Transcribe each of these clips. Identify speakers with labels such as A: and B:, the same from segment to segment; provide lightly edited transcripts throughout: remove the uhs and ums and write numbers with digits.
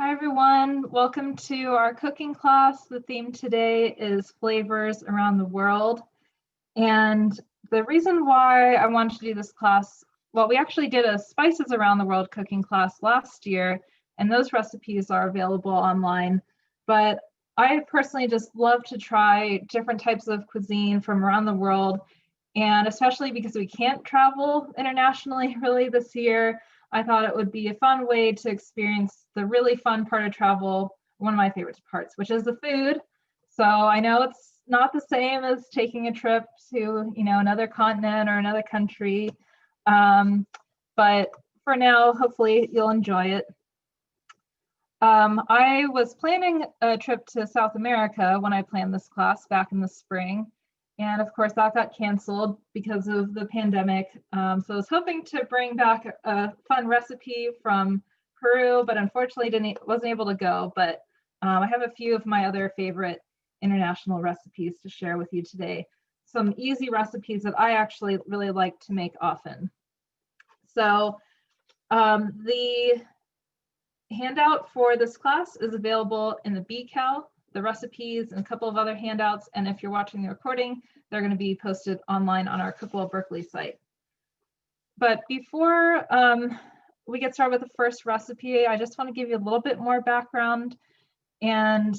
A: Hi everyone, welcome to our cooking class. The theme today is flavors around the world. And the reason why I wanted to do this class, well, we actually did a spices around the world cooking class last year, and those recipes are available online. But I personally just love to try different types of cuisine from around the world. And especially because we can't travel internationally really this year, I thought it would be a fun way to experience the really fun part of travel, one of my favorite parts, which is the food. So I know it's not the same as taking a trip to, another continent or another country. But for now, hopefully you'll enjoy it. I was planning a trip to South America when I planned this class back in the spring. And of course, that got canceled because of the pandemic. So I was hoping to bring back a fun recipe from Peru, but unfortunately wasn't able to go. But I have a few of my other favorite international recipes to share with you today. Some easy recipes that I actually really like to make often. So the handout for this class is available in the BCal, the recipes, and a couple of other handouts. And if you're watching the recording, they're going to be posted online on our Cookwell Berkeley site. But before we get started with the first recipe, I just want to give you a little bit more background. And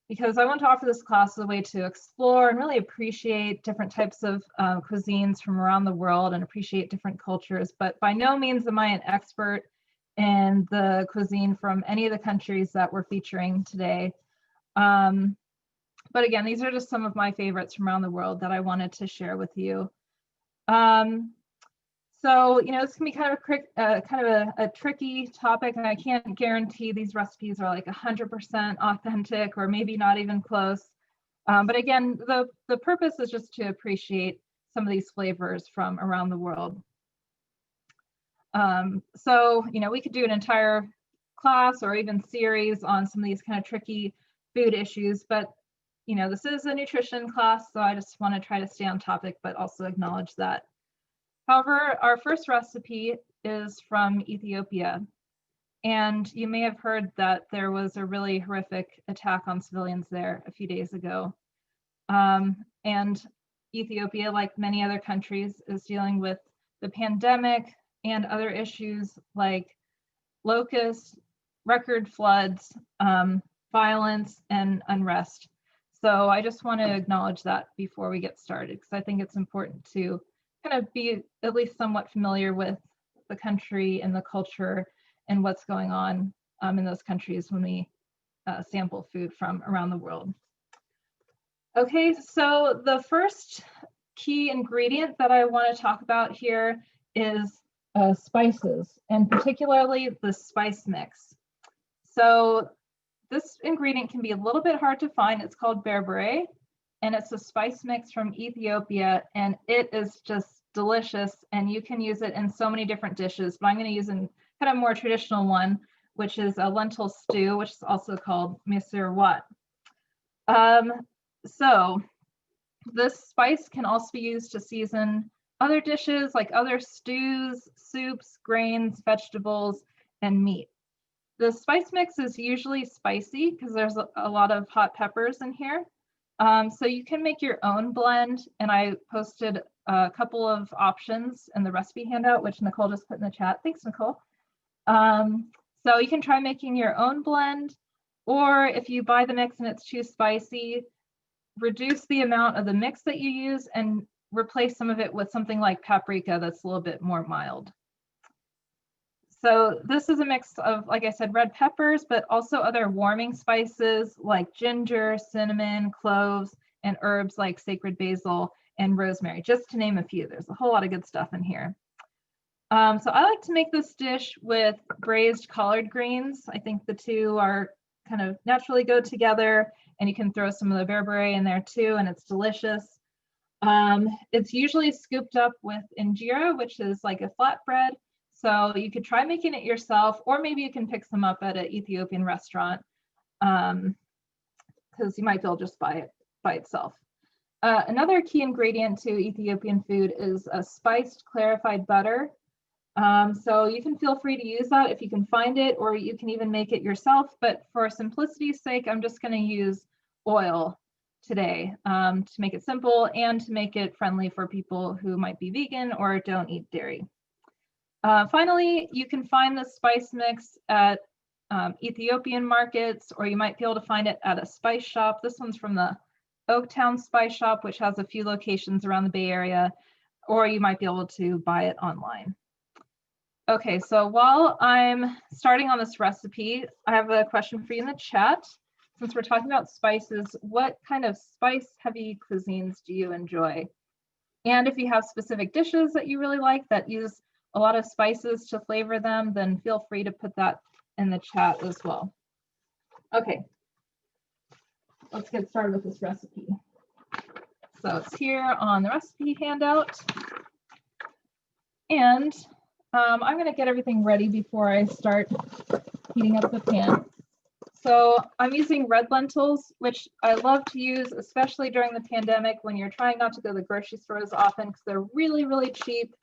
A: because I want to offer this class as a way to explore and really appreciate different types of cuisines from around the world and appreciate different cultures. But by no means am I an expert in the cuisine from any of the countries that we're featuring today. But again, these are just some of my favorites from around the world that I wanted to share with you. So, this can be kind of a tricky topic, and I can't guarantee these recipes are like 100% authentic or maybe not even close. But again, the purpose is just to appreciate some of these flavors from around the world. So, we could do an entire class or even series on some of these kind of tricky food issues, but, this is a nutrition class, so I just want to try to stay on topic, but also acknowledge that. However, our first recipe is from Ethiopia, and you may have heard that there was a really horrific attack on civilians there a few days ago. And Ethiopia, like many other countries, is dealing with the pandemic and other issues like locusts, record floods, violence, and unrest. So I just want to acknowledge that before we get started, because I think it's important to kind of be at least somewhat familiar with the country and the culture and what's going on in those countries when we sample food from around the world. Okay, so the first key ingredient that I want to talk about here is spices, and particularly the spice mix. So this ingredient can be a little bit hard to find. It's called berbere, and it's a spice mix from Ethiopia, and it is just delicious, and you can use it in so many different dishes, but I'm going to use a kind of more traditional one, which is a lentil stew, which is also called misir wat. So this spice can also be used to season other dishes like other stews, soups, grains, vegetables, and meat. The spice mix is usually spicy because there's a lot of hot peppers in here. So you can make your own blend, and I posted a couple of options in the recipe handout, which Nicole just put in the chat. Thanks, Nicole. So you can try making your own blend, or if you buy the mix and it's too spicy, reduce the amount of the mix that you use and replace some of it with something like paprika that's a little bit more mild. So this is a mix of, like I said, red peppers, but also other warming spices like ginger, cinnamon, cloves, and herbs like sacred basil and rosemary, just to name a few. There's a whole lot of good stuff in here. So I like to make this dish with braised collard greens. I think the two are kind of naturally go together, and you can throw some of the berbere in there too, and it's delicious. It's usually scooped up with injera, which is like a flatbread. So you could try making it yourself, or maybe you can pick some up at an Ethiopian restaurant, because you might be able to just buy it by itself. Another key ingredient to Ethiopian food is a spiced clarified butter. So you can feel free to use that if you can find it, or you can even make it yourself. But for simplicity's sake, I'm just going to use oil today to make it simple and to make it friendly for people who might be vegan or don't eat dairy. Finally, you can find the spice mix at Ethiopian markets, or you might be able to find it at a spice shop. This one's from the Oaktown Spice Shop, which has a few locations around the Bay Area, or you might be able to buy it online. Okay, so while I'm starting on this recipe, I have a question for you in the chat. Since we're talking about spices, what kind of spice-heavy cuisines do you enjoy? And if you have specific dishes that you really like that use a lot of spices to flavor them, then feel free to put that in the chat as well. Okay, let's get started with this recipe. So it's here on the recipe handout. And I'm going to get everything ready before I start heating up the pan. So I'm using red lentils, which I love to use, especially during the pandemic when you're trying not to go to the grocery store as often because they're really, really cheap.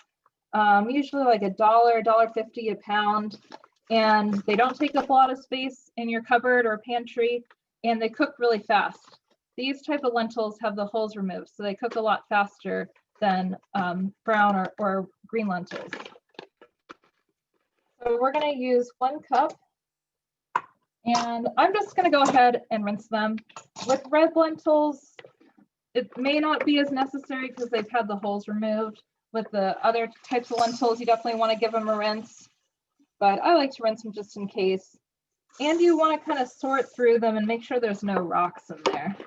A: Usually like $1, $1.50 a pound. And they don't take up a lot of space in your cupboard or pantry, and they cook really fast. These type of lentils have the holes removed, so they cook a lot faster than brown or green lentils. So we're going to use 1 cup, and I'm just going to go ahead and rinse them. With red lentils, it may not be as necessary because they've had the holes removed. With the other types of lentils, you definitely want to give them a rinse, but I like to rinse them just in case. And you want to kind of sort through them and make sure there's no rocks in there.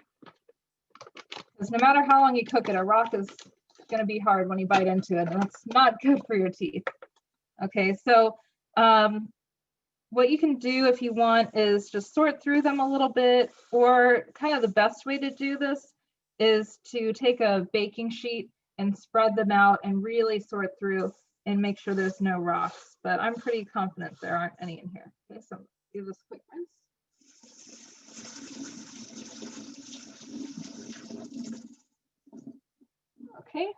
A: Because no matter how long you cook it, a rock is going to be hard when you bite into it, and that's not good for your teeth. Okay, so what you can do if you want is just sort through them a little bit, or kind of the best way to do this is to take a baking sheet and spread them out and really sort through and make sure there's no rocks. But I'm pretty confident there aren't any in here. Okay, so give this a quick rinse. Okay.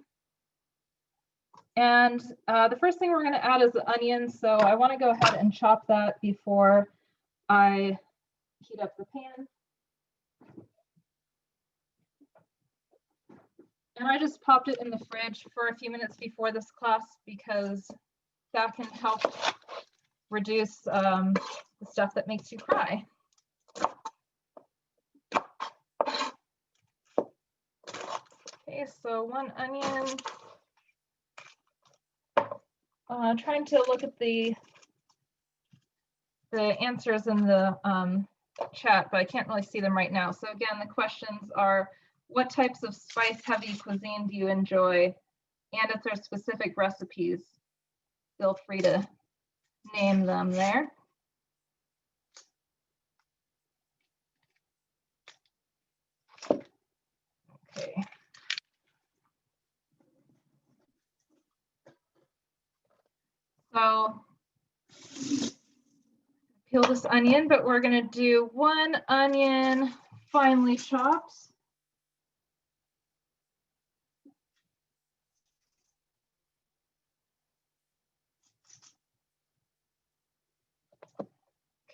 A: And the first thing we're going to add is the onion. So I want to go ahead and chop that before I heat up the pan. And I just popped it in the fridge for a few minutes before this class because that can help reduce the stuff that makes you cry. Okay, so 1 onion. Trying to look at the answers in the chat, but I can't really see them right now. So again, the questions are, what types of spice-heavy cuisine do you enjoy? And if there's specific recipes, feel free to name them there. Okay. So peel this onion, but we're going to do 1 onion finely chopped.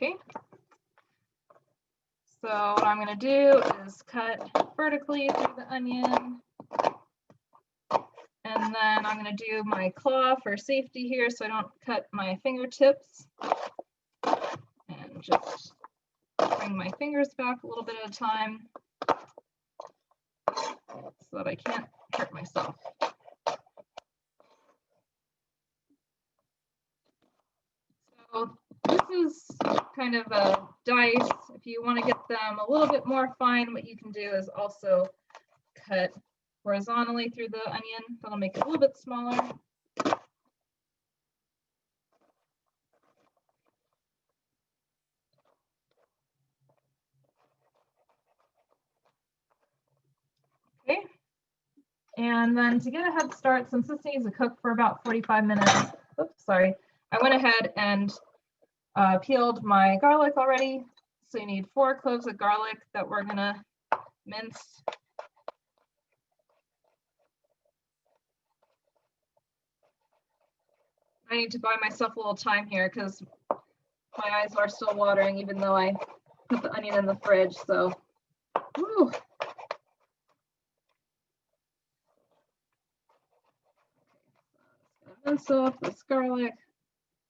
A: Okay. So what I'm going to do is cut vertically through the onion. And then I'm going to do my claw for safety here so I don't cut my fingertips. And just bring my fingers back a little bit at a time so that I can't hurt myself. So this is kind of a dice. If you want to get them a little bit more fine, what you can do is also cut horizontally through the onion. That'll make it a little bit smaller. Okay. And then to get a head start, since this needs to cook for about 45 minutes, oops, sorry, I went ahead and peeled my garlic already. So you need 4 cloves of garlic that we're gonna mince. I need to buy myself a little time here because my eyes are still watering even though I put the onion in the fridge. So, woo. Mince off this garlic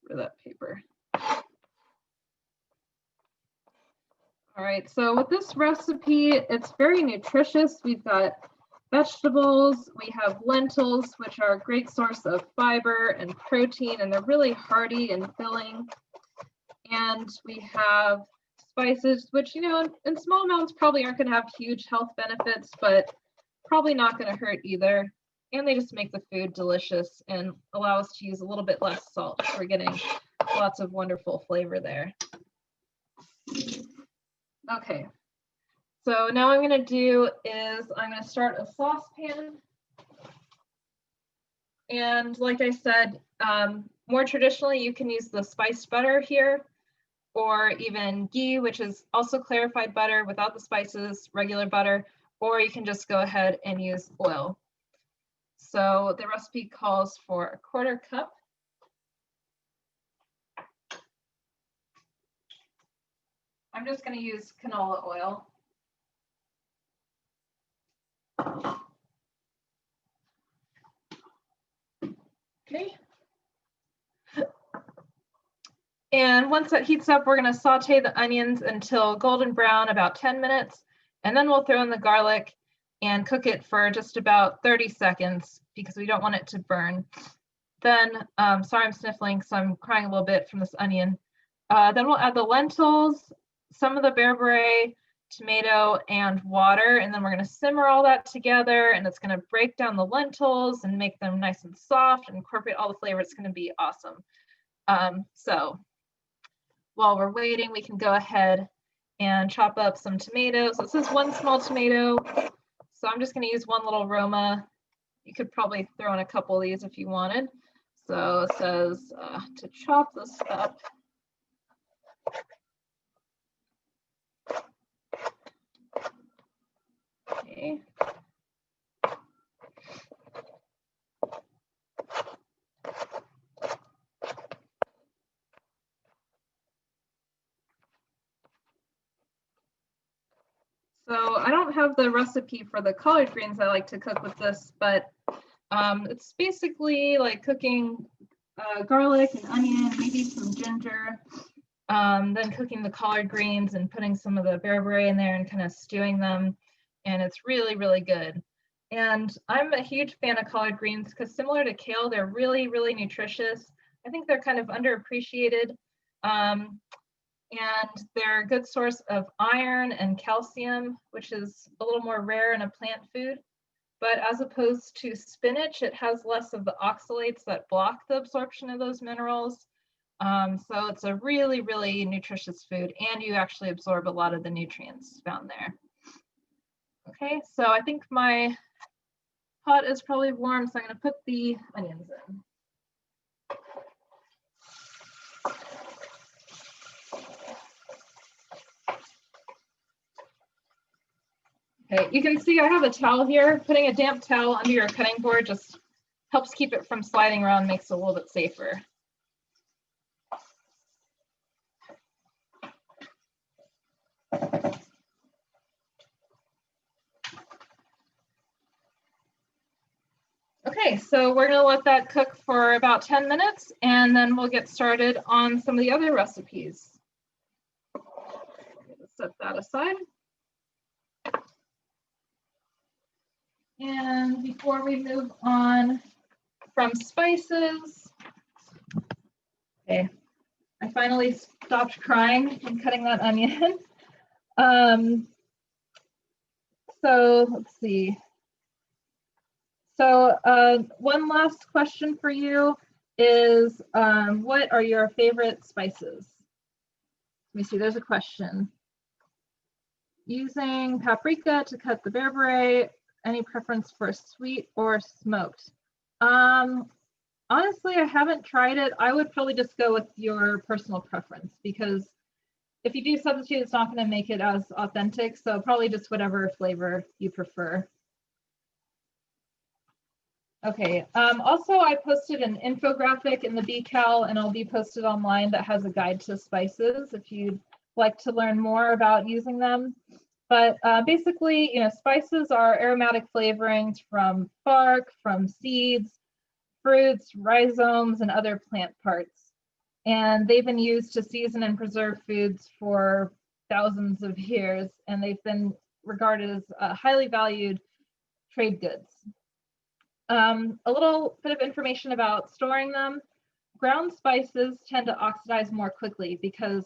A: for that paper. All right, so with this recipe, it's very nutritious. We've got vegetables, we have lentils, which are a great source of fiber and protein, and they're really hearty and filling. And we have spices, which, you know, in small amounts probably aren't going to have huge health benefits, but probably not going to hurt either. And they just make the food delicious and allow us to use a little bit less salt. We're getting lots of wonderful flavor there. Okay, so now what I'm going to do is I'm going to start a saucepan. And like I said, more traditionally, you can use the spiced butter here, or even ghee, which is also clarified butter without the spices, regular butter, or you can just go ahead and use oil. So the recipe calls for 1/4 cup. I'm just going to use canola oil. Okay. And once that heats up, we're going to saute the onions until golden brown, about 10 minutes, and then we'll throw in the garlic and cook it for just about 30 seconds because we don't want it to burn. Then, sorry, I'm sniffling, so I'm crying a little bit from this onion. Then we'll add the lentils, some of the bearberry, tomato, and water, and then we're going to simmer all that together, and it's going to break down the lentils and make them nice and soft and incorporate all the flavor. It's going to be awesome. So while we're waiting, we can go ahead and chop up some tomatoes. This is 1 small tomato, so I'm just going to use 1 little Roma. You could probably throw in a couple of these if you wanted. So it says to chop this up. Okay. So I don't have the recipe for the collard greens I like to cook with this, but it's basically like cooking garlic and onion, maybe some ginger, then cooking the collard greens and putting some of the bearberry in there and kind of stewing them. And it's really, really good. And I'm a huge fan of collard greens because similar to kale, they're really, really nutritious. I think they're kind of underappreciated. And they're a good source of iron and calcium, which is a little more rare in a plant food. But as opposed to spinach, it has less of the oxalates that block the absorption of those minerals. So it's a really, really nutritious food, and you actually absorb a lot of the nutrients found there. Okay, so I think my pot is probably warm, so I'm going to put the onions in. Okay, you can see I have a towel here. Putting a damp towel under your cutting board just helps keep it from sliding around, makes it a little bit safer. Okay, so we're going to let that cook for about 10 minutes, and then we'll get started on some of the other recipes. Set that aside. And before we move on from spices, okay, I finally stopped crying from cutting that onion. So let's see. So one last question for you is, what are your favorite spices? Let me see, there's a question. Using paprika to cut the bearberry, any preference for sweet or smoked? Honestly, I haven't tried it. I would probably just go with your personal preference, because if you do substitute, it's not going to make it as authentic. So probably just whatever flavor you prefer. Okay. Also, I posted an infographic in the BCal, and it'll be posted online, that has a guide to spices if you'd like to learn more about using them. But basically, spices are aromatic flavorings from bark, from seeds, fruits, rhizomes, and other plant parts. And they've been used to season and preserve foods for thousands of years, and they've been regarded as highly valued trade goods. A little bit of information about storing them. Ground spices tend to oxidize more quickly because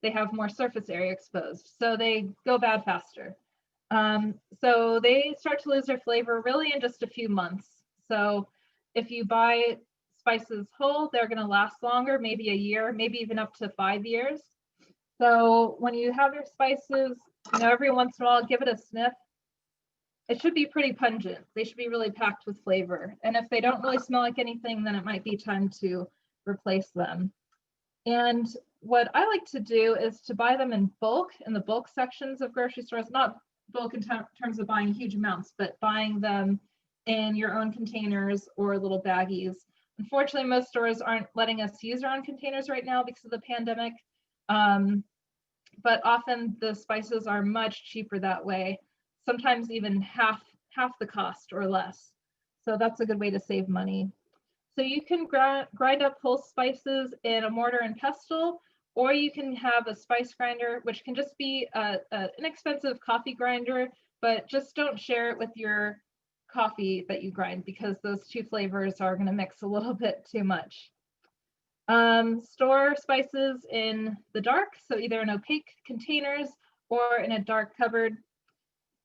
A: they have more surface area exposed, so they go bad faster. So they start to lose their flavor really in just a few months. So if you buy spices whole, they're going to last longer, maybe a year, maybe even up to 5 years. So when you have your spices, every once in a while, give it a sniff. It should be pretty pungent. They should be really packed with flavor. And if they don't really smell like anything, then it might be time to replace them. And what I like to do is to buy them in bulk, in the bulk sections of grocery stores, not bulk in terms of buying huge amounts, but buying them in your own containers or little baggies. Unfortunately, most stores aren't letting us use our own containers right now because of the pandemic. But often the spices are much cheaper that way, sometimes even half the cost or less. So that's a good way to save money. So you can grind up whole spices in a mortar and pestle, or you can have a spice grinder, which can just be an inexpensive coffee grinder, but just don't share it with your coffee that you grind, because those two flavors are going to mix a little bit too much. Store spices in the dark, so either in opaque containers or in a dark cupboard.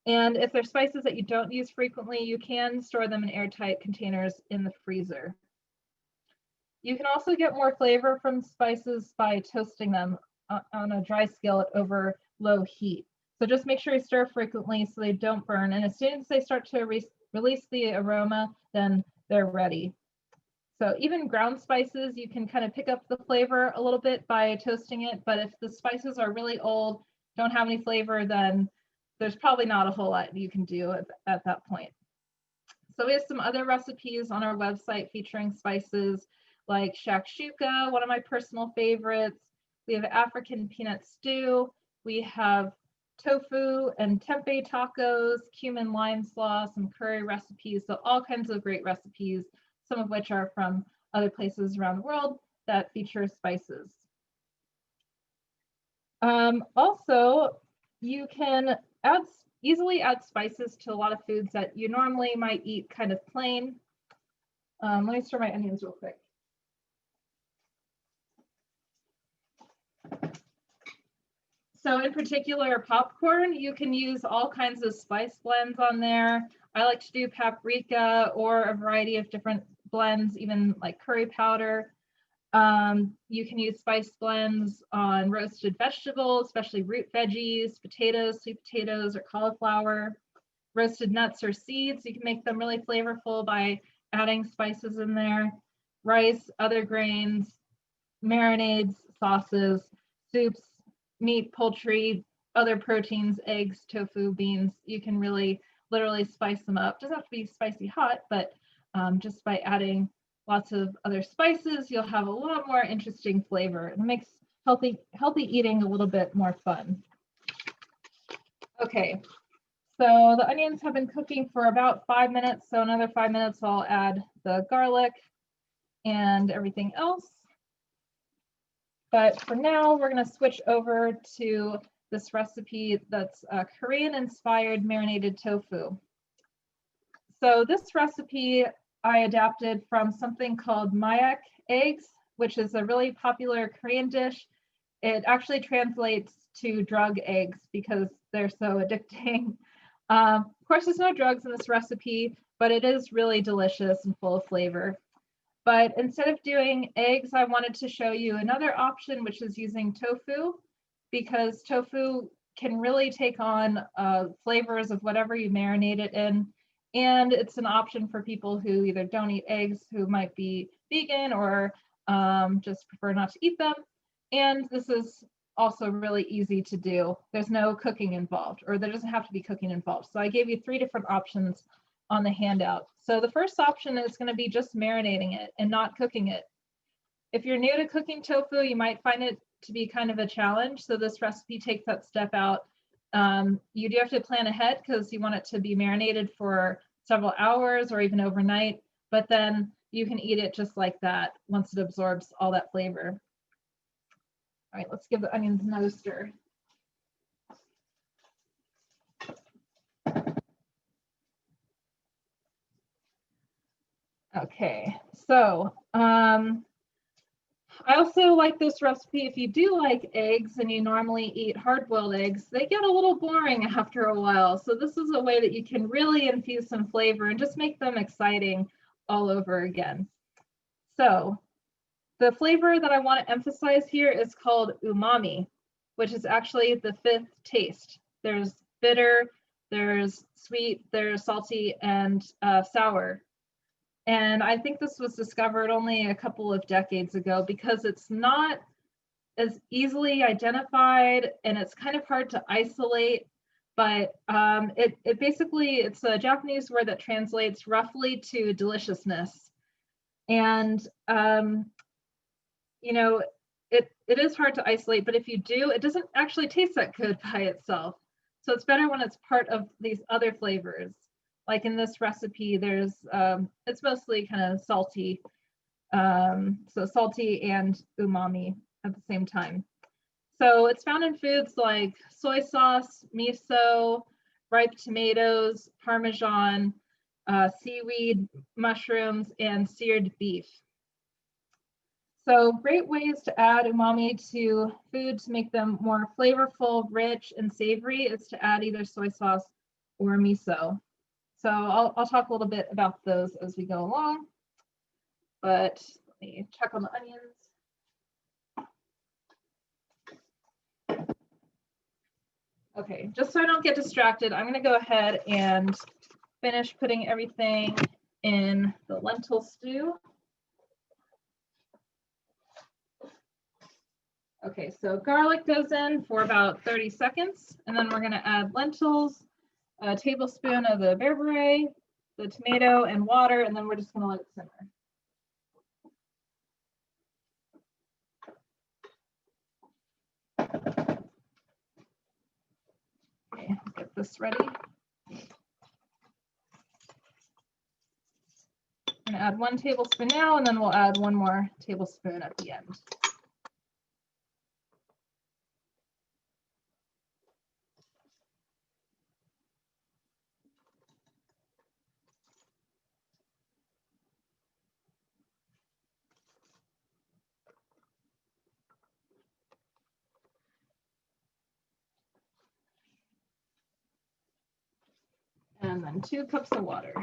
A: And if there's spices that you don't use frequently, you can store them in airtight containers in the freezer. You can also get more flavor from spices by toasting them on a dry skillet over low heat. So just make sure you stir frequently so they don't burn. And as soon as they start to release the aroma, then they're ready. So even ground spices, you can kind of pick up the flavor a little bit by toasting it. But if the spices are really old, don't have any flavor, then there's probably not a whole lot you can do at that point. So we have some other recipes on our website featuring spices like shakshuka, one of my personal favorites. We have African peanut stew. We have tofu and tempeh tacos, cumin lime slaw, some curry recipes. So all kinds of great recipes, some of which are from other places around the world that feature spices. Also, you can easily add spices to a lot of foods that you normally might eat kind of plain. Let me stir my onions real quick. So in particular, popcorn, you can use all kinds of spice blends on there. I like to do paprika or a variety of different blends, even like curry powder. You can use spice blends on roasted vegetables, especially root veggies, potatoes, sweet potatoes, or cauliflower. Roasted nuts or seeds, you can make them really flavorful by adding spices in there. Rice, other grains, marinades, sauces, soups, meat, poultry, other proteins, eggs, tofu, beans. You can really literally spice them up. Doesn't have to be spicy hot, but just by adding lots of other spices, you'll have a lot more interesting flavor. It makes healthy eating a little bit more fun. Okay, so the onions have been cooking for about 5 minutes. So another 5 minutes, I'll add the garlic and everything else. But for now, we're going to switch over to this recipe that's Korean-inspired marinated tofu. So this recipe I adapted from something called mayak eggs, which is a really popular Korean dish. It actually translates to drug eggs because they're so addicting. Of course, there's no drugs in this recipe, but it is really delicious and full of flavor. But instead of doing eggs, I wanted to show you another option, which is using tofu, because tofu can really take on flavors of whatever you marinate it in. And it's an option for people who either don't eat eggs, who might be vegan, or just prefer not to eat them. And this is also really easy to do. There's no cooking involved, or there doesn't have to be cooking involved. So I gave you 3 different options on the handout. So the first option is going to be just marinating it and not cooking it. If you're new to cooking tofu, you might find it to be kind of a challenge. So this recipe takes that step out. You do have to plan ahead because you want it to be marinated for several hours or even overnight, but then you can eat it just like that once it absorbs all that flavor. All right, let's give the onions another stir. Okay, so I also like this recipe. If you do like eggs and you normally eat hard-boiled eggs, they get a little boring after a while. So this is a way that you can really infuse some flavor and just make them exciting all over again. So the flavor that I want to emphasize here is called umami, which is actually the fifth taste. There's bitter, there's sweet, there's salty, and sour. And I think this was discovered only a couple of decades ago because it's not as easily identified and it's kind of hard to isolate, but it basically, it's a Japanese word that translates roughly to deliciousness. And, you know, it is hard to isolate, but if you do, it doesn't actually taste that good by itself. So it's better when it's part of these other flavors. Like in this recipe, there's, it's mostly kind of salty. So salty and umami at the same time. So it's found in foods like soy sauce, miso, ripe tomatoes, Parmesan, seaweed, mushrooms, and seared beef. So great ways to add umami to food to make them more flavorful, rich, and savory is to add either soy sauce or miso. So I'll talk a little bit about those as we go along, but let me check on the onions. Okay, just so I don't get distracted, I'm gonna go ahead and finish putting everything in the lentil stew. Okay, so garlic goes in for about 30 seconds, and then we're gonna add lentils, a tablespoon of the bearberry, the tomato, and water, and then we're just gonna let it simmer. Okay, get this ready. I'm gonna add 1 tablespoon now, and then we'll add 1 more tablespoon at the end. And then 2 cups of water.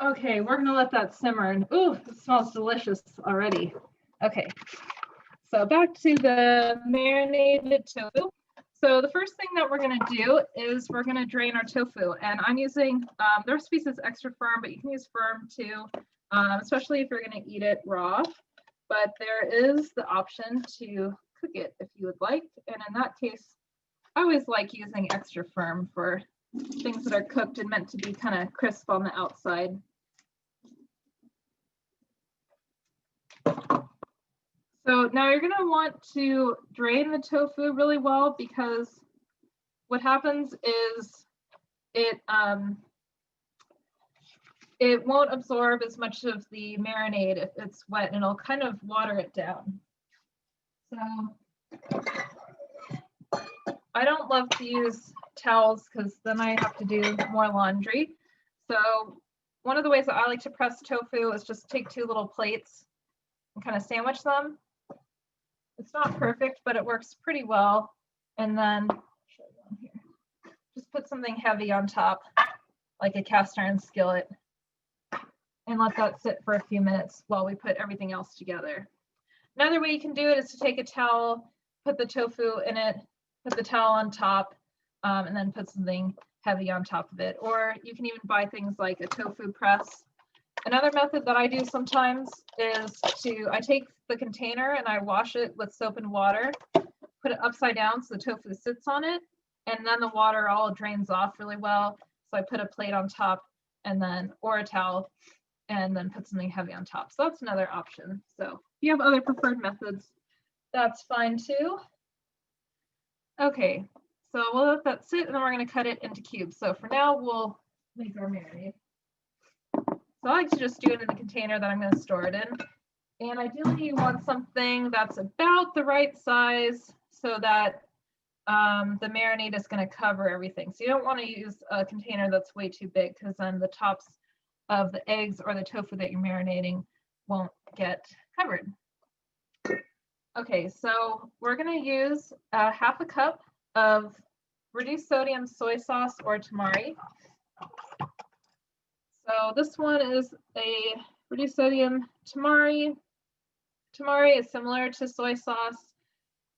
A: Okay, we're gonna let that simmer, and ooh, it smells delicious already. Okay, so back to the marinated tofu. So the first thing that we're gonna do is we're gonna drain our tofu, and I'm using, the recipe says extra firm, but you can use firm too, especially if you're gonna eat it raw. But there is the option to cook it if you would like, and in that case, I always like using extra firm for things that are cooked and meant to be kind of crisp on the outside. So now you're gonna want to drain the tofu really well, because what happens is it won't absorb as much of the marinade if it's wet, and it'll kind of water it down. So I don't love to use towels because then I have to do more laundry. So one of the ways that I like to press tofu is just take 2 little plates and kind of sandwich them. It's not perfect, but it works pretty well. And then just put something heavy on top, like a cast iron skillet. and let that sit for a few minutes while we put everything else together. Another way you can do it is to take a towel, put the tofu in it, put the towel on top, and then put something heavy on top of it. Or you can even buy things like a tofu press. Another method that I do sometimes is I take the container and I wash it with soap and water, put it upside down so the tofu sits on it, and then the water all drains off really well. So I put a plate on top and then, or a towel, and then put something heavy on top. So that's another option. So if you have other preferred methods, that's fine too. Okay, so we'll let that sit and then we're going to cut it into cubes. So for now, we'll make our marinade. So I like to just do it in the container that I'm going to store it in. And ideally you want something that's about the right size so that the marinade is going to cover everything. So you don't want to use a container that's way too big, because then the tops of the eggs or the tofu that you're marinating won't get covered. Okay, so we're going to use half a cup of reduced sodium soy sauce or tamari. So this one is a reduced sodium tamari. Tamari is similar to soy sauce,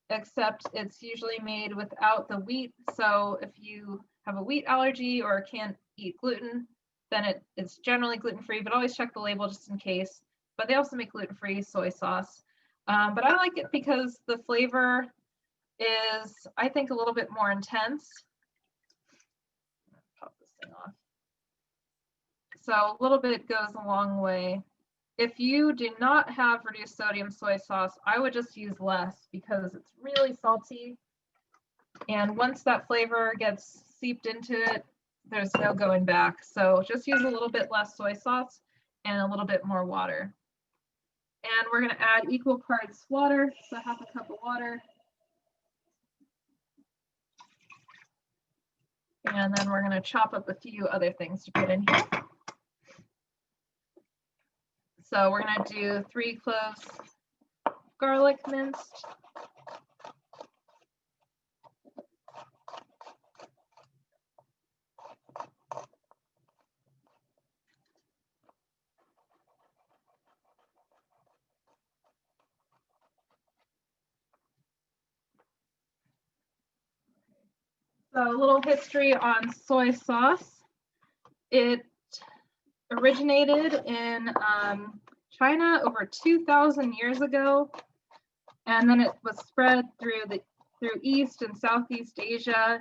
A: except it's usually made without the wheat. So if you have a wheat allergy or can't eat gluten, then it's generally gluten-free, but always check the label just in case. But they also make gluten-free soy sauce. But I like it because the flavor is, I think, a little bit more intense. Pop this thing off. So a little bit goes a long way. If you do not have reduced sodium soy sauce, I would just use less because it's really salty. And once that flavor gets seeped into it, there's no going back. So just use a little bit less soy sauce and a little bit more water. And we're going to add equal parts water, so half a cup of water. And then we're going to chop up a few other things to put in here. So we're going to do 3 cloves garlic minced. So a little history on soy sauce. It originated in China over 2,000 years ago, and then it was spread through East and Southeast Asia.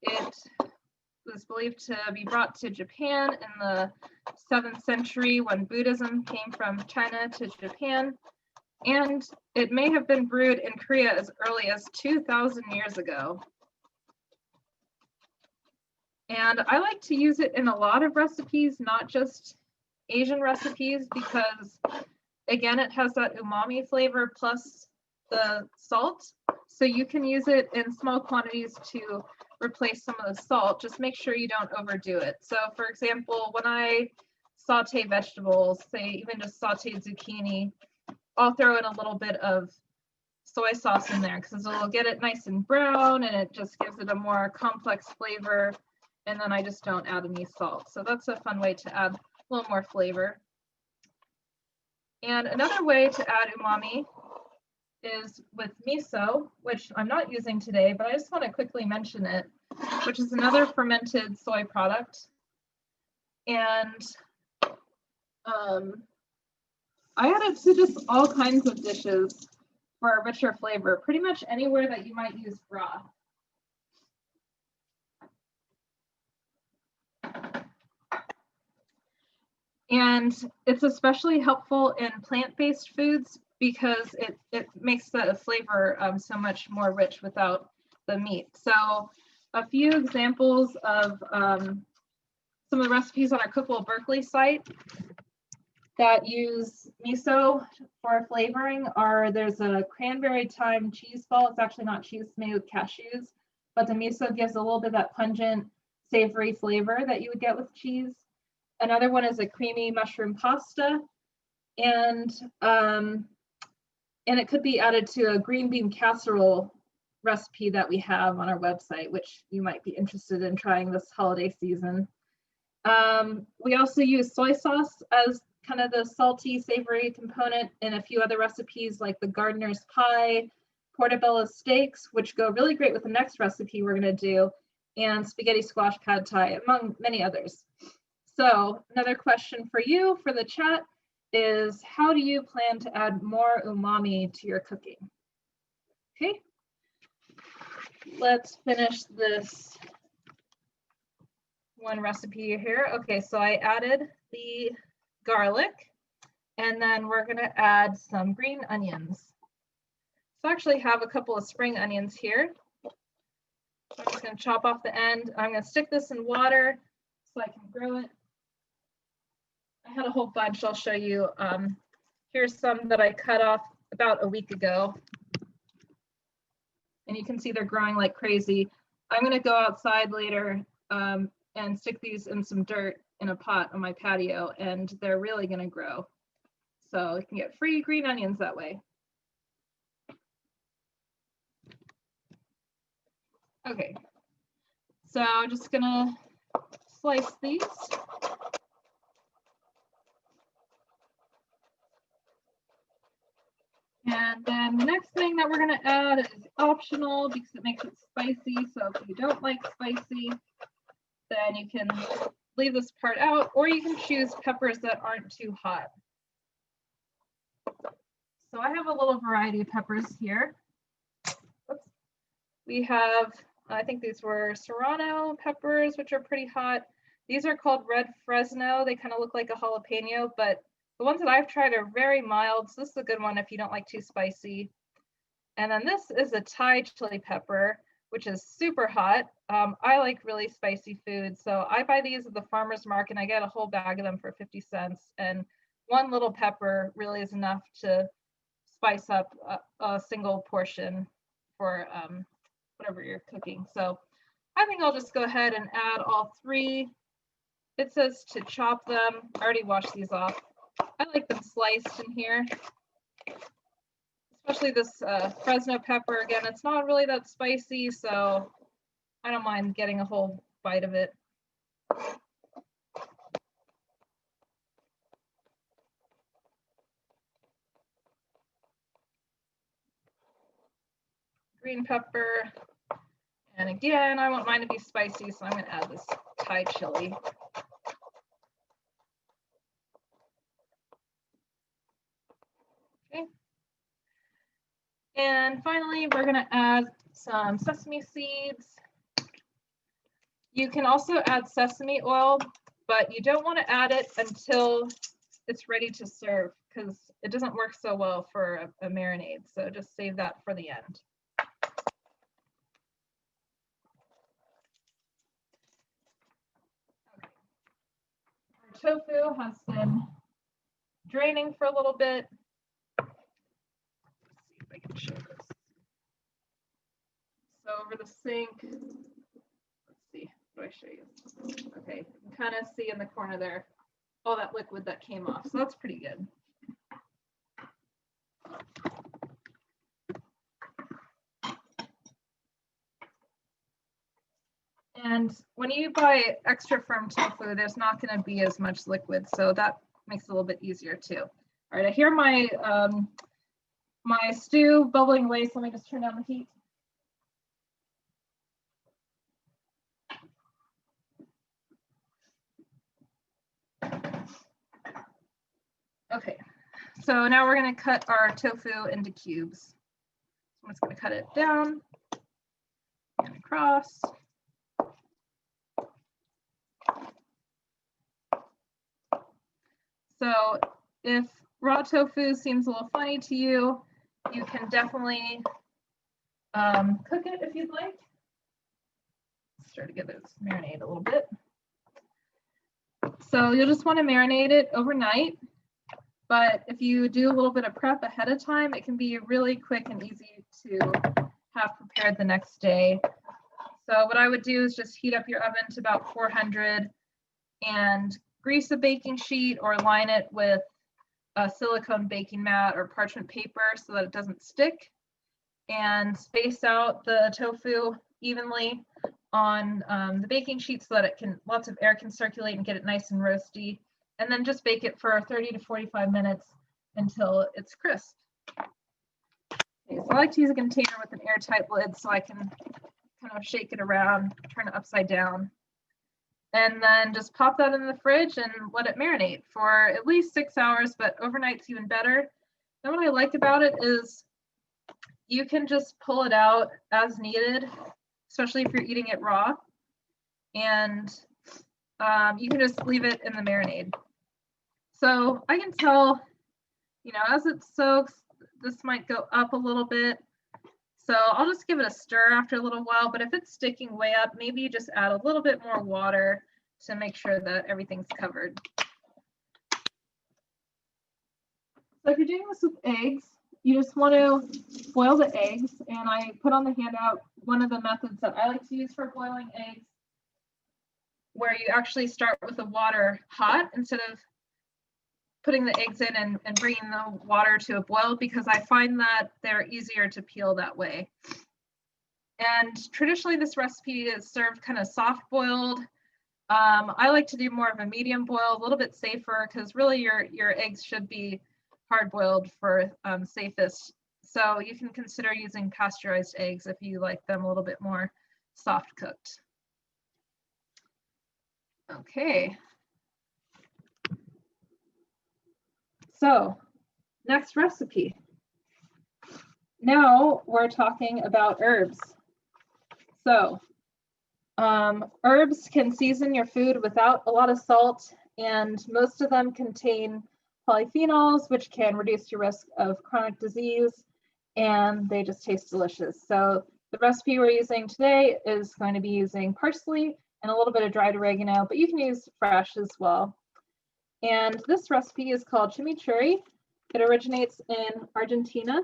A: It was believed to be brought to Japan in the 7th century when Buddhism came from China to Japan, and it may have been brewed in Korea as early as 2,000 years ago. And I like to use it in a lot of recipes, not just Asian recipes, because again, it has that umami flavor plus the salt. So you can use it in small quantities to replace some of the salt. Just make sure you don't overdo it. So for example, when I saute vegetables, say even just sauteed zucchini, I'll throw in a little bit of soy sauce in there because it'll get it nice and brown and it just gives it a more complex flavor. And then I just don't add any salt. So that's a fun way to add a little more flavor. And another way to add umami is with miso, which I'm not using today, but I just want to quickly mention it, which is another fermented soy product. And I add it to just all kinds of dishes for a richer flavor, pretty much anywhere that you might use broth. And it's especially helpful in plant-based foods because it makes the flavor so much more rich without the meat. So a few examples of some of the recipes on our Cookable Berkeley site that use miso for flavoring are, there's a cranberry thyme cheese ball. It's actually not cheese, it's made with cashews, but the miso gives a little bit of that pungent, savory flavor that you would get with cheese. Another one is a creamy mushroom pasta, and it could be added to a green bean casserole recipe that we have on our website, which you might be interested in trying this holiday season. We also use soy sauce as kind of the salty, savory component in a few other recipes like the gardener's pie, portobello steaks, which go really great with the next recipe we're going to do, and spaghetti squash pad thai, among many others. So another question for you for the chat is, how do you plan to add more umami to your cooking? Okay, let's finish this one recipe here. Okay, so I added the garlic, and then we're gonna add some green onions. So I actually have a couple of spring onions here. So I'm just gonna chop off the end. I'm gonna stick this in water so I can grow it. I had a whole bunch I'll show you. Here's some that I cut off about a week ago. And you can see they're growing like crazy. I'm gonna go outside later and stick these in some dirt in a pot on my patio, and they're really gonna grow. So you can get free green onions that way. Okay, so I'm just gonna slice these. And then the next thing that we're gonna add is optional because it makes it spicy. So if you don't like spicy, then you can leave this part out, or you can choose peppers that aren't too hot. So I have a little variety of peppers here. Oops. We have, I think these were Serrano peppers, which are pretty hot. These are called red Fresno. They kind of look like a jalapeno, but the ones that I've tried are very mild. So this is a good one if you don't like too spicy. And then this is a Thai chili pepper, which is super hot. I like really spicy food. So I buy these at the farmer's market and I get a whole bag of them for 50 cents. And one little pepper really is enough to spice up a single portion for whatever you're cooking. So I think I'll just go ahead and add all three. It says to chop them. I already washed these off. I like them sliced in here, especially this Fresno pepper. Again, it's not really that spicy, so I don't mind getting a whole bite of it. Green pepper. And again, I want mine to be spicy, so I'm going to add this Thai chili. Okay. And finally, we're going to add some sesame seeds. You can also add sesame oil, but you don't want to add it until it's ready to serve because it doesn't work so well for a marinade. So just save that for the end. Okay. Our tofu has been draining for a little bit. Let's see if I can show this. So over the sink, let's see, what do I show you? Okay, you can kind of see in the corner there all that liquid that came off. So that's pretty good. And when you buy extra firm tofu, there's not going to be as much liquid, so that makes it a little bit easier too. All right, I hear my my stew bubbling away, so let me just turn down the heat. Okay, so now we're going to cut our tofu into cubes. So I'm just going to cut it down and across. So if raw tofu seems a little funny to you, you can definitely cook it if you'd like. Let's try to get this marinate a little bit. So you'll just want to marinate it overnight. But if you do a little bit of prep ahead of time, it can be really quick and easy to have prepared the next day. So what I would do is just heat up your oven to about 400 and grease a baking sheet or line it with a silicone baking mat or parchment paper so that it doesn't stick, and space out the tofu evenly. on the baking sheet so that it can, lots of air can circulate and get it nice and roasty. And then just bake it for 30 to 45 minutes until it's crisp. Okay, so I like to use a container with an airtight lid so I can kind of shake it around, turn it upside down. And then just pop that in the fridge and let it marinate for at least 6 hours, but overnight's even better. And what I like about it is you can just pull it out as needed, especially if you're eating it raw. And you can just leave it in the marinade. So I can tell, you know, as it soaks, this might go up a little bit. So I'll just give it a stir after a little while, but if it's sticking way up, maybe you just add a little bit more water to make sure that everything's covered. So if you're doing this with eggs, you just want to boil the eggs, and I put on the handout one of the methods that I like to use for boiling eggs, where you actually start with the water hot instead of putting the eggs in and bringing the water to a boil, because I find that they're easier to peel that way. And traditionally this recipe is served kind of soft boiled. I like to do more of a medium boil, a little bit safer, because really your eggs should be hard boiled for safest. So you can consider using pasteurized eggs if you like them a little bit more soft cooked. Okay. So next recipe. Now we're talking about herbs. So herbs can season your food without a lot of salt, and most of them contain polyphenols, which can reduce your risk of chronic disease, and they just taste delicious. So the recipe we're using today is going to be using parsley and a little bit of dried oregano, but you can use fresh as well. And this recipe is called chimichurri. It originates in Argentina.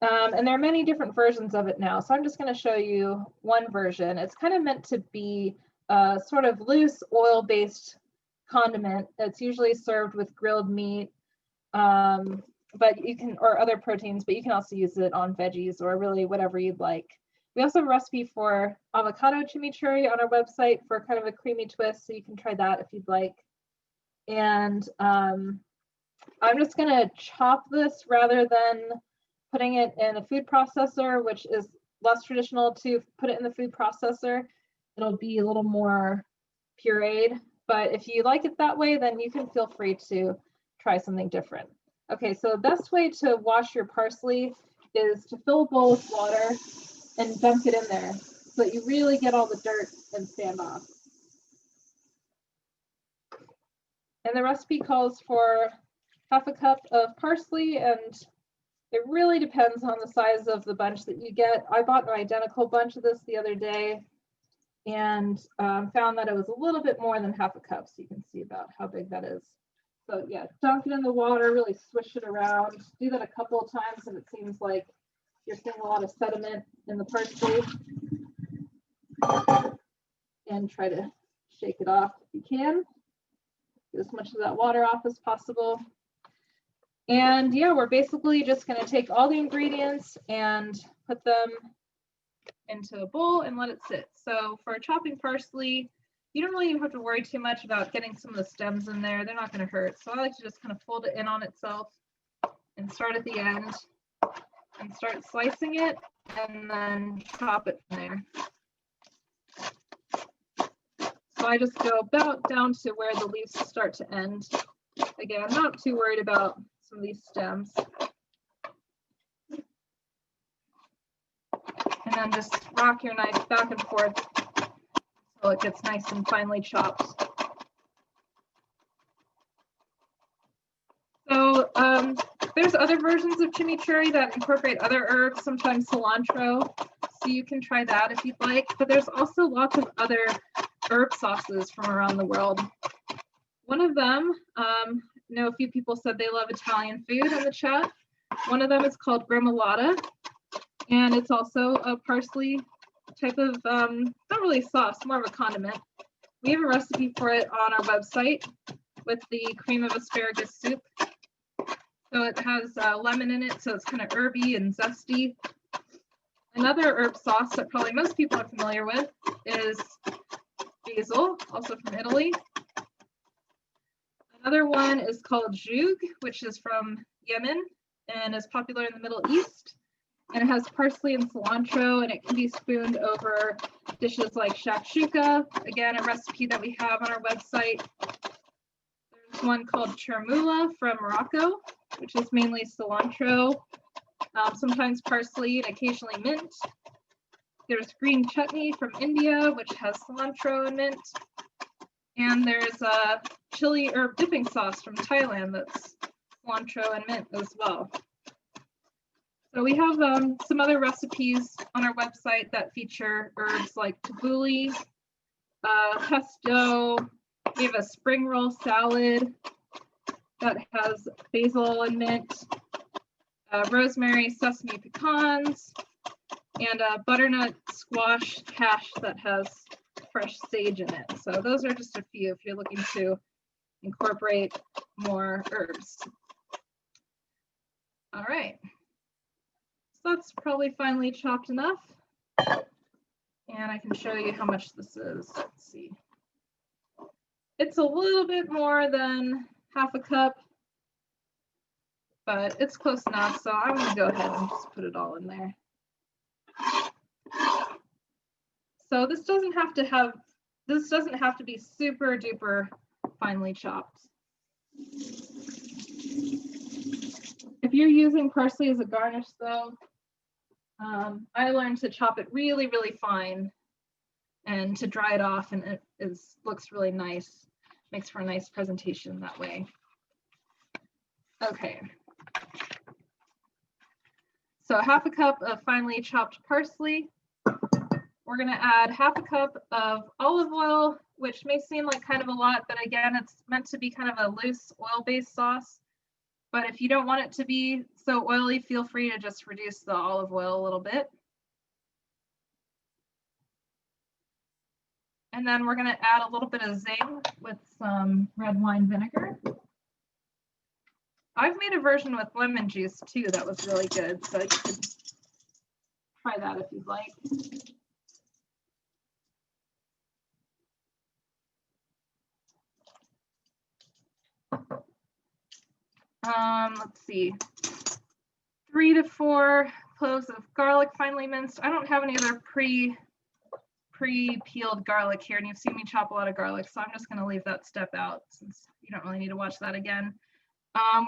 A: And there are many different versions of it now. So I'm just going to show you one version. It's kind of meant to be a sort of loose oil-based condiment. It's usually served with grilled meat, but you can, or other proteins, but you can also use it on veggies or really whatever you'd like. We also have a recipe for avocado chimichurri on our website for kind of a creamy twist, so you can try that if you'd like. And I'm just going to chop this rather than putting it in a food processor, which is less traditional to put it in the food processor. It'll be a little more pureed, but if you like it that way, then you can feel free to try something different. Okay, so the best way to wash your parsley is to fill a bowl with water and dunk it in there so that you really get all the dirt and sand off. And the recipe calls for half a cup of parsley, and it really depends on the size of the bunch that you get. I bought an identical bunch of this the other day and found that it was a little bit more than half a cup, so you can see about how big that is. So yeah, dunk it in the water, really swish it around. Do that a couple of times if it seems like you're seeing a lot of sediment in the parsley. And try to shake it off if you can. Get as much of that water off as possible. And yeah, we're basically just going to take all the ingredients and put them into a bowl and let it sit. So for chopping parsley, you don't really even have to worry too much about getting some of the stems in there. They're not going to hurt. So I like to just kind of fold it in on itself and start at the end and start slicing it and then chop it from there. So I just go about down to where the leaves start to end. Again, I'm not too worried about some of these stems. And then just rock your knife back and forth until it gets nice and finely chopped. So there's other versions of chimichurri that incorporate other herbs, sometimes cilantro. So you can try that if you'd like. But there's also lots of other herb sauces from around the world. One of them, I know a few people said they love Italian food in the chat. One of them is called gremolata, and it's also a parsley type of, not really sauce, more of a condiment. We have a recipe for it on our website with the cream of asparagus soup. So it has lemon in it, so it's kind of herby and zesty. Another herb sauce that probably most people are familiar with is basil, also from Italy. Another one is called jug, which is from Yemen and is popular in the Middle East. And it has parsley and cilantro, and it can be spooned over dishes like shakshuka. Again, a recipe that we have on our website. There's one called chermoula from Morocco, which is mainly cilantro, sometimes parsley, and occasionally mint. There's green chutney from India, which has cilantro and mint. And there's a chili herb dipping sauce from Thailand that's cilantro and mint as well. So we have some other recipes on our website that feature herbs like tabbouleh, pesto. We have a spring roll salad that has basil and mint, rosemary, sesame pecans, and a butternut squash hash that has fresh sage in it. So those are just a few if you're looking to incorporate more herbs. All right. So that's probably finely chopped enough. And I can show you how much this is. Let's see. It's a little bit more than half a cup, but it's close enough. So I'm going to go ahead and just put it all in there. So this doesn't have to be super duper finely chopped. If you're using parsley as a garnish though, I learned to chop it really, really fine and to dry it off, and it looks really nice. Makes for a nice presentation that way. Okay. So half a cup of finely chopped parsley. We're going to add half a cup of olive oil, which may seem like kind of a lot, but again, it's meant to be kind of a loose oil-based sauce. But if you don't want it to be so oily, feel free to just reduce the olive oil a little bit. And then we're going to add a little bit of zing with some red wine vinegar. I've made a version with lemon juice too that was really good, so you could try that if you'd like. Let's see, 3 to 4 cloves of garlic finely minced. I don't have any other pre-peeled garlic here, and you've seen me chop a lot of garlic, so I'm just going to leave that step out since you don't really need to watch that again.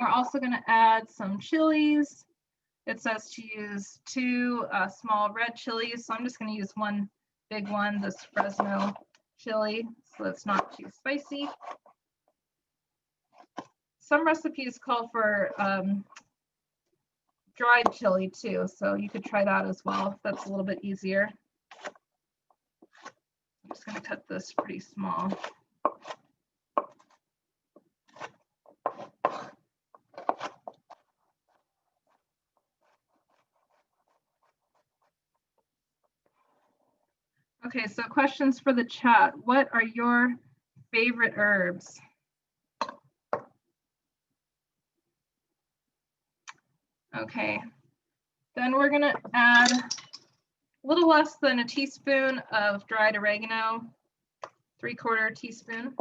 A: We're also going to add some chilies. It says to use 2 small red chilies, so I'm just going to use one big one, this Fresno chili, so it's not too spicy. Some recipes call for dried chili too, so you could try that as well if that's a little bit easier. I'm just going to cut this pretty small. Okay, so questions for the chat. What are your favorite herbs? Okay, then we're going to add a little less than a teaspoon of dried oregano, 3/4 teaspoon.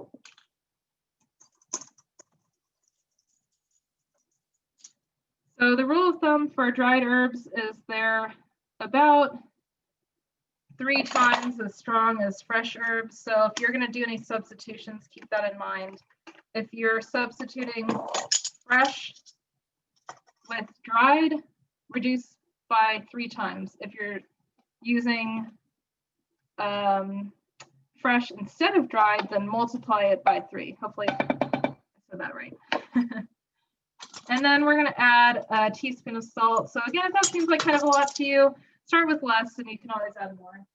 A: So the rule of thumb for dried herbs is they're about 3 times as strong as fresh herbs. So if you're going to do any substitutions, keep that in mind. If you're substituting fresh with dried, reduce by 3 times. If you're using fresh instead of dried, then multiply it by 3. Hopefully I said that right. And then we're going to add a teaspoon of salt. So again, if that seems like kind of a lot to you, start with less and you can always add more.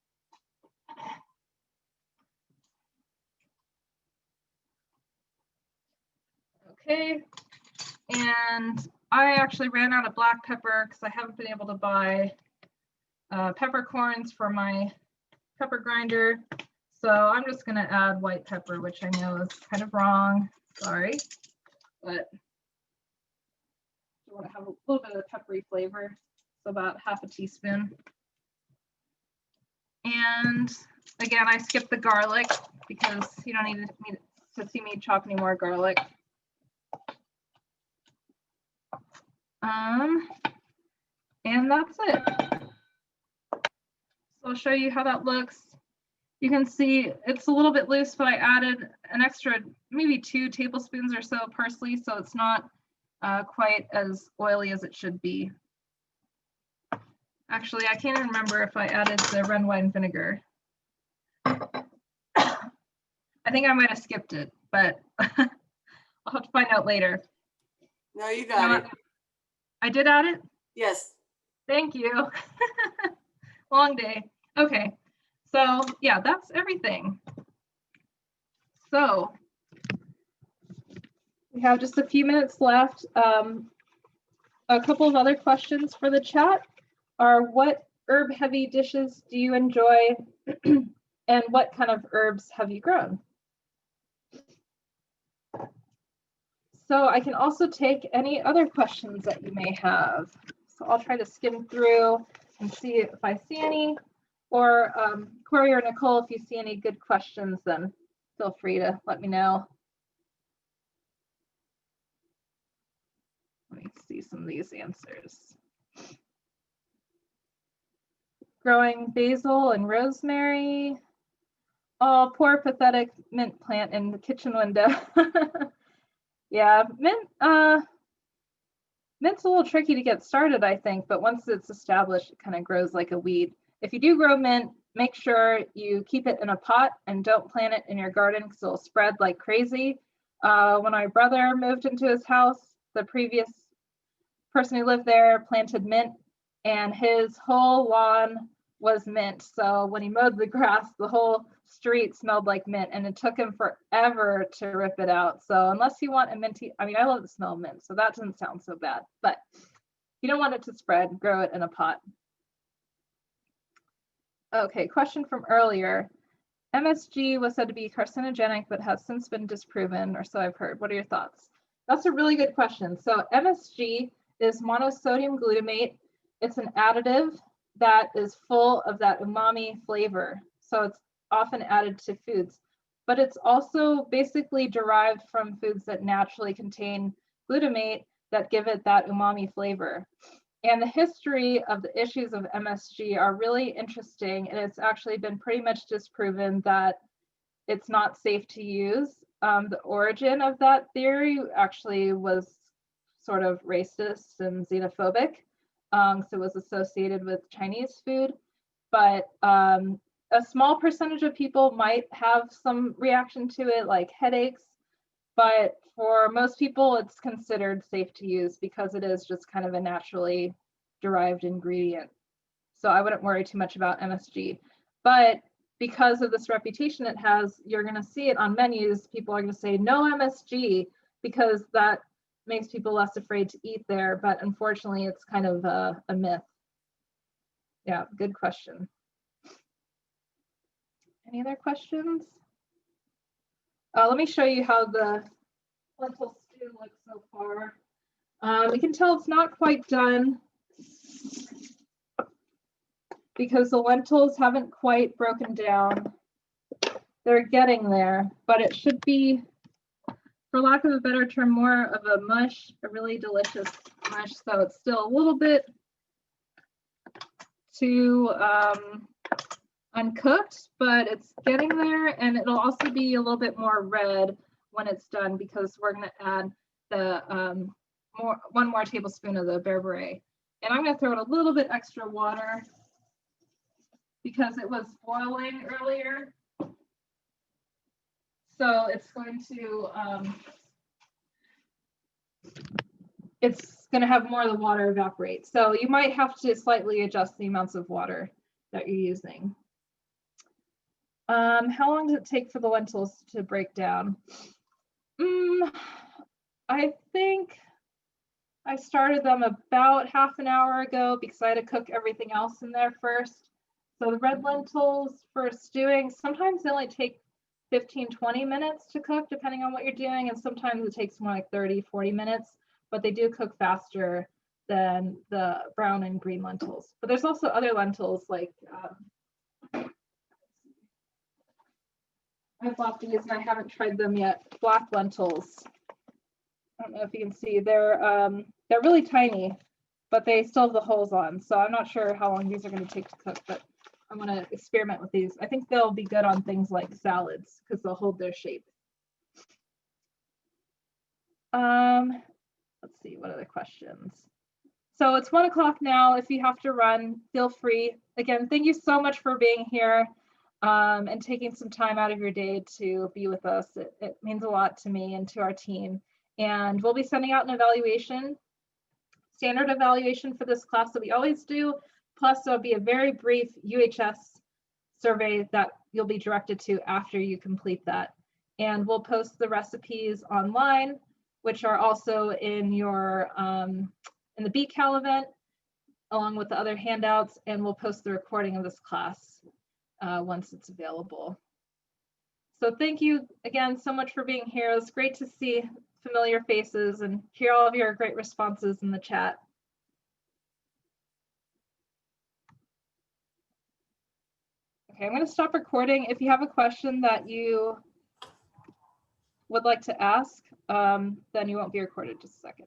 A: Okay, and I actually ran out of black pepper because I haven't been able to buy peppercorns for my pepper grinder. So I'm just going to add white pepper, which I know is kind of wrong. Sorry, but I want to have a little bit of peppery flavor. So about half a teaspoon. And again, I skipped the garlic because you don't need to see me chop any more garlic. And that's it. So I'll show you how that looks. You can see it's a little bit loose, but I added an extra, maybe 2 tablespoons or so of parsley, so it's not quite as oily as it should be. Actually, I can't even remember if I added the red wine vinegar. I think I might have skipped it, but I'll have to find out later.
B: No, you got it.
A: I did add it?
B: Yes.
A: Thank you. Long day. Okay. So yeah, that's everything. So we have just a few minutes left. A couple of other questions for the chat are, what herb heavy dishes do you enjoy and what kind of herbs have you grown? So I can also take any other questions that you may have. So I'll try to skim through and see if I see any, or Corey or Nicole, if you see any good questions, then feel free to let me know. Let me see some of these answers. Growing basil and rosemary. Oh, poor pathetic mint plant in the kitchen window. Yeah, mint's a little tricky to get started, I think, but once it's established, it kind of grows like a weed. If you do grow mint, make sure you keep it in a pot and don't plant it in your garden because it'll spread like crazy. When my brother moved into his house, the previous person who lived there planted mint, and his whole lawn was mint. So when he mowed the grass, the whole street smelled like mint, and it took him forever to rip it out. So unless you want a minty, I mean, I love the smell of mint, so that doesn't sound so bad, but you don't want it to spread, grow it in a pot. Okay, question from earlier. MSG was said to be carcinogenic, but has since been disproven, or so I've heard. What are your thoughts? That's a really good question. So MSG is monosodium glutamate. It's an additive that is full of that umami flavor. So it's often added to foods, but it's also basically derived from foods that naturally contain glutamate that give it that umami flavor. And the history of the issues of MSG are really interesting, and it's actually been pretty much disproven that it's not safe to use. The origin of that theory actually was sort of racist and xenophobic. So it was associated with Chinese food, but a small percentage of people might have some reaction to it, like headaches, but for most people, it's considered safe to use because it is just kind of a naturally derived ingredient. So I wouldn't worry too much about MSG. But because of this reputation it has, you're going to see it on menus. People are going to say no MSG because that makes people less afraid to eat there. But unfortunately, it's kind of a myth. Yeah, good question. Any other questions? Let me show you how the lentil stew looks so far. We can tell it's not quite done because the lentils haven't quite broken down. They're getting there, but it should be, for lack of a better term, more of a mush, a really delicious mush. So it's still a little bit too uncooked, but it's getting there, and it'll also be a little bit more red when it's done because we're going to add the one more tablespoon of the beurre. And I'm going to throw in a little bit extra water because it was boiling earlier. So it's going to have more of the water evaporate. So you might have to slightly adjust the amounts of water that you're using. How long does it take for the lentils to break down? I think I started them about half an hour ago because I had to cook everything else in there first. So the red lentils for stewing, sometimes they only take 15-20 minutes to cook depending on what you're doing, and sometimes it takes more like 30-40 minutes, but they do cook faster than the brown and green lentils. But there's also other lentils like I bought these and I haven't tried them yet. Black lentils. I don't know if you can see, they're really tiny, but they still have the holes on. So I'm not sure how long these are going to take to cook, but I'm going to experiment with these. I think they'll be good on things like salads because they'll hold their shape. Let's see, what other questions? So it's 1 o'clock now. If you have to run, feel free. Again, thank you so much for being here and taking some time out of your day to be with us. It means a lot to me and to our team. And we'll be sending out an evaluation, standard evaluation for this class that we always do. Plus, there'll be a very brief UHS survey that you'll be directed to after you complete that. And we'll post the recipes online, which are also in your in the BCAL event, along with the other handouts, and we'll post the recording of this class once it's available. So thank you again so much for being here. It's great to see familiar faces and hear all of your great responses in the chat. Okay, I'm going to stop recording. If you have a question that you would like to ask, then you won't be recorded. Just a second.